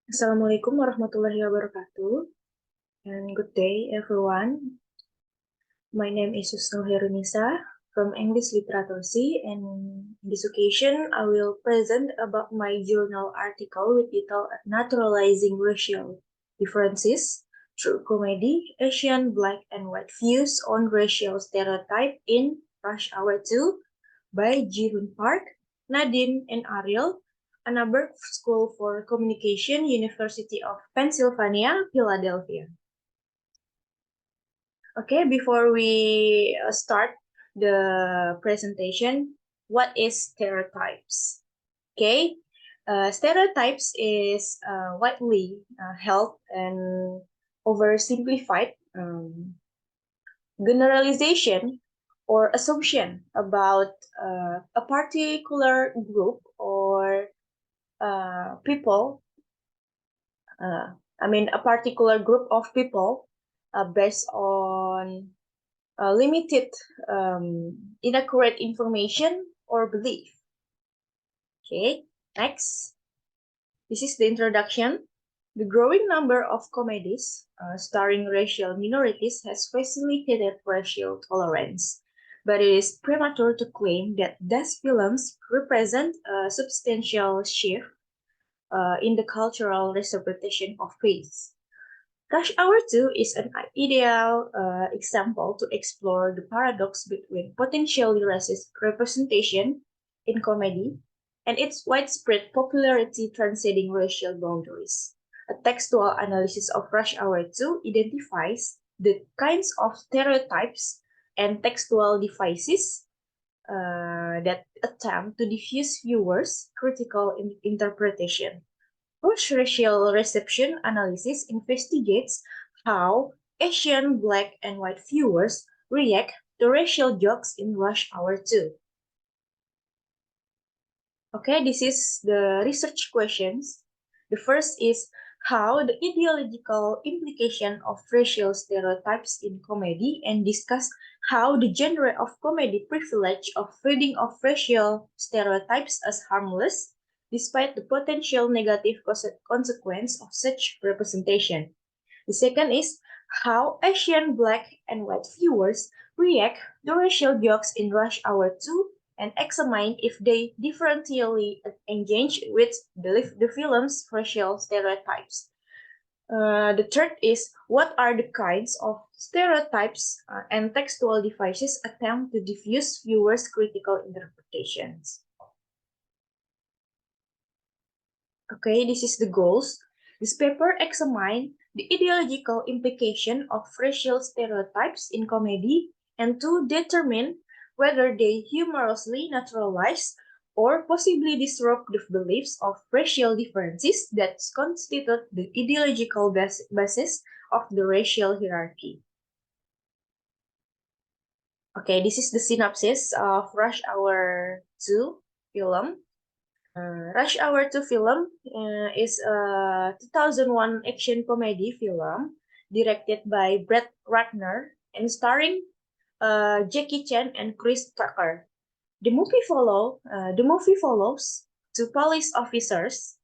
Assalamualaikum warahmatullahi wabarakatuh, and good day, everyone. My name is Husnul Chairunisa from English Literature C, and in this occasion, I will present about my journal article with title Naturalizing Racial Differences Through Comedy, Asian Black and White Views on Racial Stereotype in Rush Hour 2 by Ji-Hoon Park, Nadine, and Ariel, Annenberg School for Communication, University of Pennsylvania, Philadelphia. Okay, before we start the presentation, what is stereotypes? Okay, stereotypes is widely held and oversimplified generalization or assumption about a particular group or people, a particular group of people based on limited inaccurate information or belief. Okay, next. This is the introduction. The growing number of comedies starring racial minorities has facilitated racial tolerance, but it is premature to claim that these films represent a substantial shift in the cultural representation of race. Rush Hour 2 is an ideal example to explore the paradox between potentially racist representation in comedy and its widespread popularity transcending racial boundaries. A textual analysis of Rush Hour 2 identifies the kinds of stereotypes and textual devices that attempt to diffuse viewers' critical interpretation. Post-racial reception analysis investigates how Asian, Black, and white viewers react to racial jokes in Rush Hour 2. Okay, this is the research questions. The first is how the ideological implication of racial stereotypes in comedy, and discuss how the genre of comedy privilege of reading of racial stereotypes as harmless, despite the potential negative consequence of such representation. The second is how Asian, Black, and white viewers react to racial jokes in Rush Hour 2 and examine if they differentially engage with the film's racial stereotypes. The third is what are the kinds of stereotypes and textual devices attempt to diffuse viewers' critical interpretations. Okay, this is the goals. This paper examines the ideological implication of racial stereotypes in comedy and to determine whether they humorously naturalize or possibly disrupt the beliefs of racial differences that constitute the ideological basis of the racial hierarchy. Okay, this is the synopsis of Rush Hour 2 film. Rush Hour 2 film is a 2001 action comedy film directed by Brett Ratner and starring Jackie Chan and Chris Tucker. The movie follows two police officers,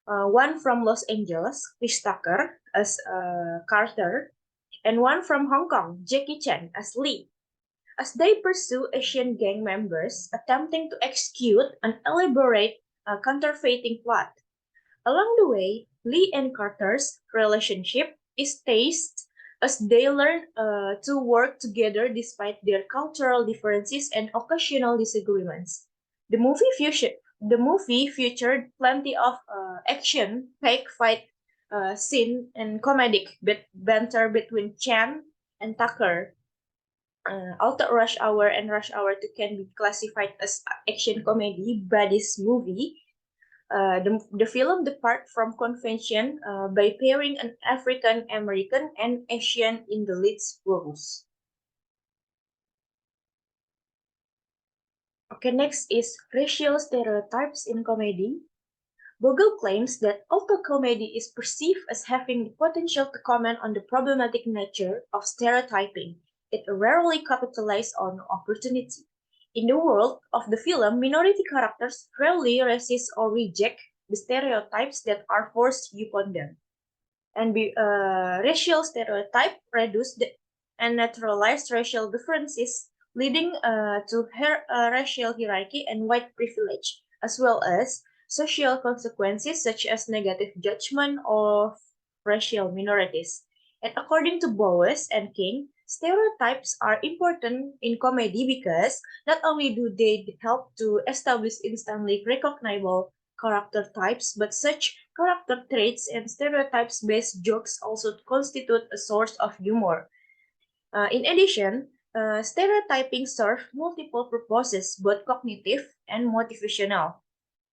one from Los Angeles, Chris Tucker as Carter, and one from Hong Kong, Jackie Chan as Lee, as they pursue Asian gang members attempting to execute an elaborate counterfeiting plot. Along the way, Lee and Carter's relationship is tested as they learn to work together despite their cultural differences and occasional disagreements. The movie featured plenty of action, fake fight scene, and comedic banter between Chan and Tucker. Although Rush Hour and Rush Hour 2 can be classified as action comedy buddies movie, the film depart from convention by pairing an African American and Asian in the lead roles. Okay, next is racial stereotypes in comedy. Bogle claims that although comedy is perceived as having the potential to comment on the problematic nature of stereotyping, it rarely capitalizes on opportunity. In the world of the film, minority characters rarely resist or reject the stereotypes that are forced upon them. And racial stereotype reduce and naturalize racial differences, leading to racial hierarchy and white privilege, as well as social consequences such as negative judgment of racial minorities. And according to Bowes and King, stereotypes are important in comedy because not only do they help to establish instantly recognizable character types, but such character traits and stereotypes-based jokes also constitute a source of humor. In addition, stereotyping serves multiple purposes, both cognitive and motivational.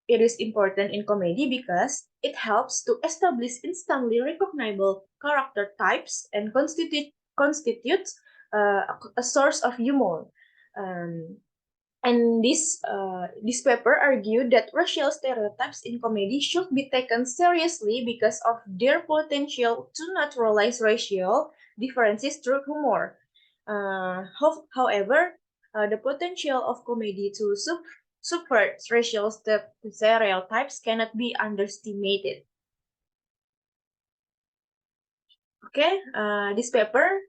It is important in comedy because it helps to establish instantly recognizable character types and constitutes a source of humor. Um, and this paper argued that racial stereotypes in comedy should be taken seriously because of their potential to naturalize racial differences through humor. However, the potential of comedy to subvert racial stereotypes cannot be underestimated. Okay, this paper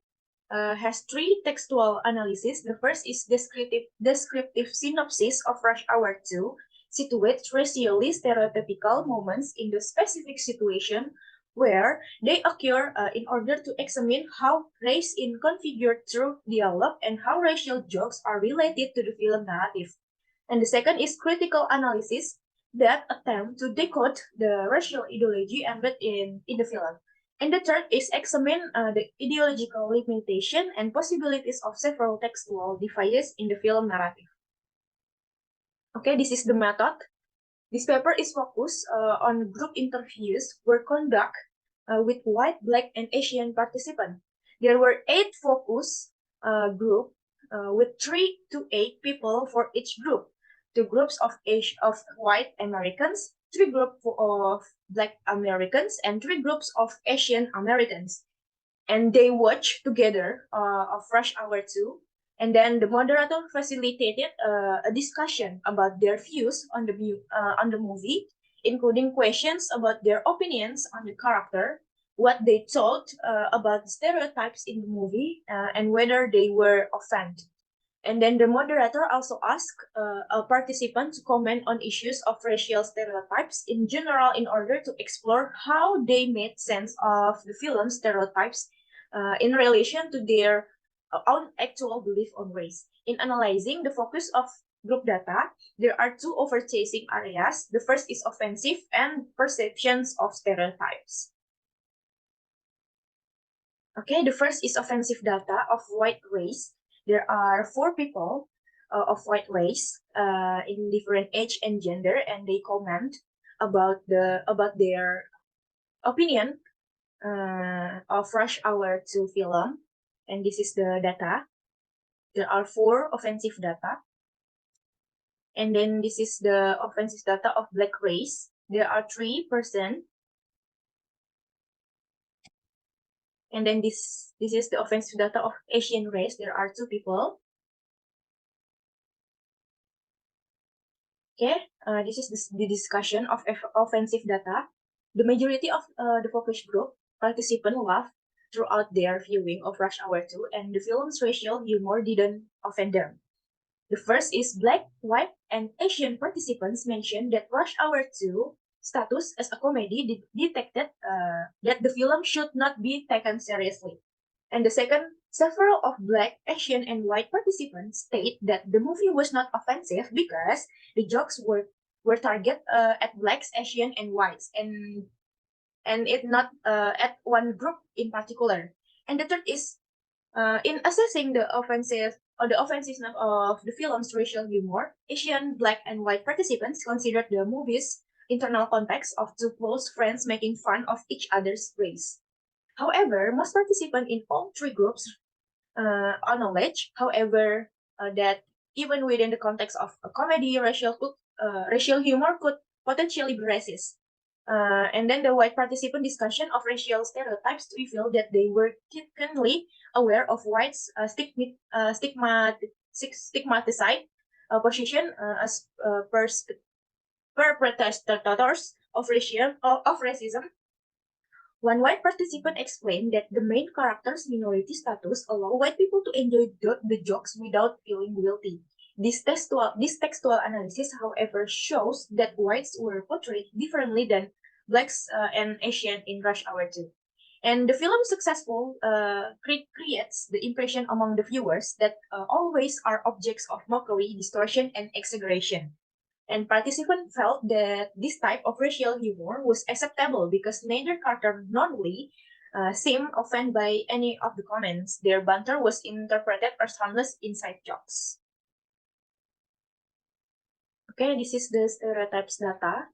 has three textual analyses. The first is descriptive synopsis of Rush Hour 2, situates racially stereotypical moments in the specific situation where they occur in order to examine how race is configured through dialogue and how racial jokes are related to the film narrative. And the second is critical analysis that attempt to decode the racial ideology embedded in the film. And the third is examine the ideological limitation and possibilities of several textual devices in the film narrative. Okay, this is the method. This paper is focused on group interviews were conducted with white, black, and Asian participants. There were 8 focus group with 3 to 8 people for each group. 2 groups of white Americans, 3 groups of black Americans, and 3 groups of Asian Americans. And they watched together of Rush Hour 2. And then the moderator facilitated a discussion about their views on the movie, including questions about their opinions on the character, what they thought about the stereotypes in the movie, and whether they were offended. And then the moderator also asked a participant to comment on issues of racial stereotypes in general in order to explore how they made sense of the film stereotypes in relation to their own actual belief on race. In analyzing the focus of group data, there are 2 overchasing areas. The first is offensive and perceptions of stereotypes. Okay, the first is offensive data of white race. There are 4 people of white race in different age and gender, and they comment about their opinion of Rush Hour 2 film, and this is the data. There are 4 offensive data, and then this is the offensive data of black race. There are 3%, and then this is the offensive data of Asian race. There are 2 people. Okay, this is the discussion of offensive data. The majority of the focus group participants laughed throughout their viewing of Rush Hour 2, and the film's racial humor didn't offend them. The first is black, white, and Asian participants mentioned that Rush Hour 2 status as a comedy detected that the film should not be taken seriously. And the second, several of black, Asian, and white participants state that the movie was not offensive because the jokes were targeted at blacks, Asian, and whites, and it not at one group in particular. And the third is in assessing the offensiveness of the film's racial humor, Asian, black, and white participants considered the movie's internal context of 2 close friends making fun of each other's race. However, most participants in all 3 groups acknowledge, however, that even within the context of a comedy, racial humor could potentially be racist. And then the white participant discussion of racial stereotypes revealed that they were keenly aware of whites' stigmatized position as perpetrators of racism, one white participant explained that the main character's minority status allowed white people to enjoy the jokes without feeling guilty. This textual analysis, however, shows that whites were portrayed differently than blacks and Asian in Rush Hour 2. And the film successful creates the impression among the viewers that always are objects of mockery, distortion, and exaggeration. And participants felt that this type of racial humor was acceptable because neither character normally seemed offended by any of the comments. Their banter was interpreted as harmless inside jokes. Okay, this is the stereotypes data.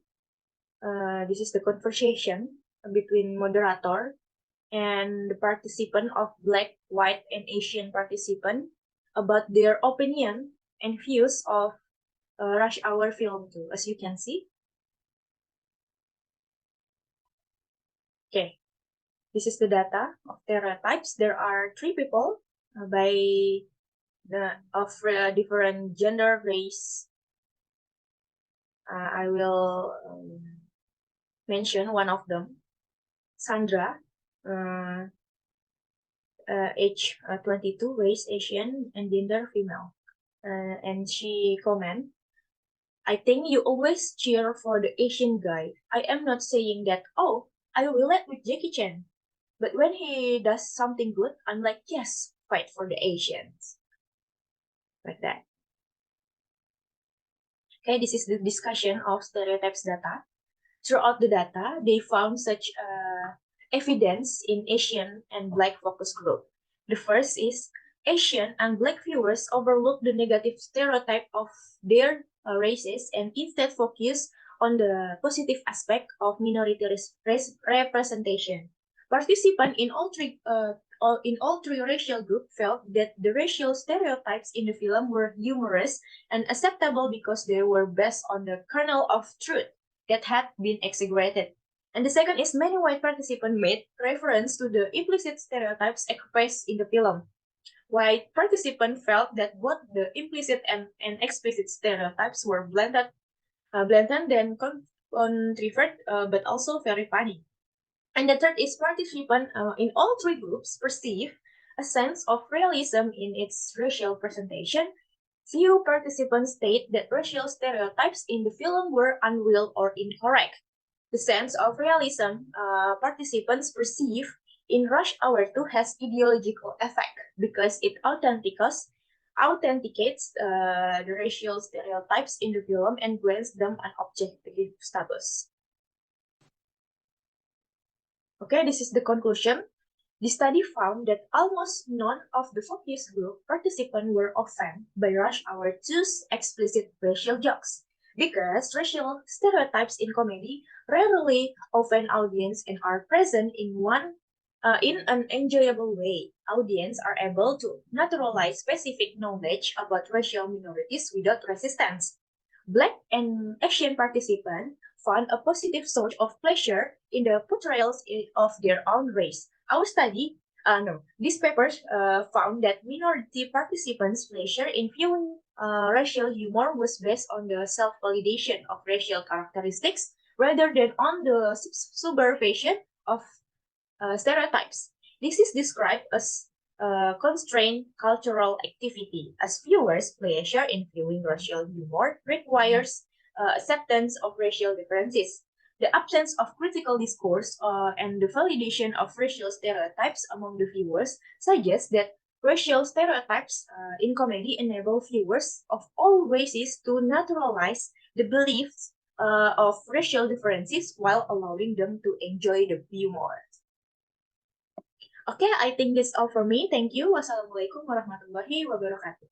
This is the conversation between moderator and the participant of Black, White, and Asian participant about their opinion and views of Rush Hour film 2, as you can see. Okay, this is the data of stereotypes. There are 3 people by of different gender, race. I will mention one of them, Sandra, age 22, race Asian, and gender female. And she comment, I think you always cheer for the Asian guy. I am not saying that, oh, I relate with Jackie Chan. But when he does something good, I'm like, yes, fight for the Asians. Like that. Okay, this is the discussion of stereotypes data. Throughout the data, they found such evidence in Asian and Black focus group. The first is Asian and Black viewers overlook the negative stereotype of their races and instead focus on the positive aspect of minority representation. Participants in all three racial groups felt that the racial stereotypes in the film were humorous and acceptable because they were based on the kernel of truth that had been exaggerated. And the second is many white participants made reference to the implicit stereotypes expressed in the film. White participants felt that both the implicit and explicit stereotypes were blatant and contrived, but also very funny. And the third is participants in all 3 groups perceive a sense of realism in its racial presentation. Few participants state that racial stereotypes in the film were unreal or incorrect. The sense of realism participants perceive in Rush Hour 2 has ideological effect because it authenticates the racial stereotypes in the film and grants them an objective status. Okay, this is the conclusion. The study found that almost none of the focus group participants were offended by Rush Hour 2's explicit racial jokes, because racial stereotypes in comedy rarely offend audience and are present in an enjoyable way. Audience are able to naturalize specific knowledge about racial minorities without resistance. Black and Asian participants found a positive source of pleasure in the portrayals of their own race. Our study, these papers found that minority participants' pleasure in viewing racial humor was based on the self-validation of racial characteristics rather than on the subversion of stereotypes. This is described as constrained cultural activity, as viewers' pleasure in viewing racial humor requires acceptance of racial differences. The absence of critical discourse and the validation of racial stereotypes among the viewers suggests that racial stereotypes in comedy enable viewers of all races to naturalize the beliefs of racial differences while allowing them to enjoy the humor. Okay, I think that's all for me. Thank you. Wassalamualaikum warahmatullahi wabarakatuh.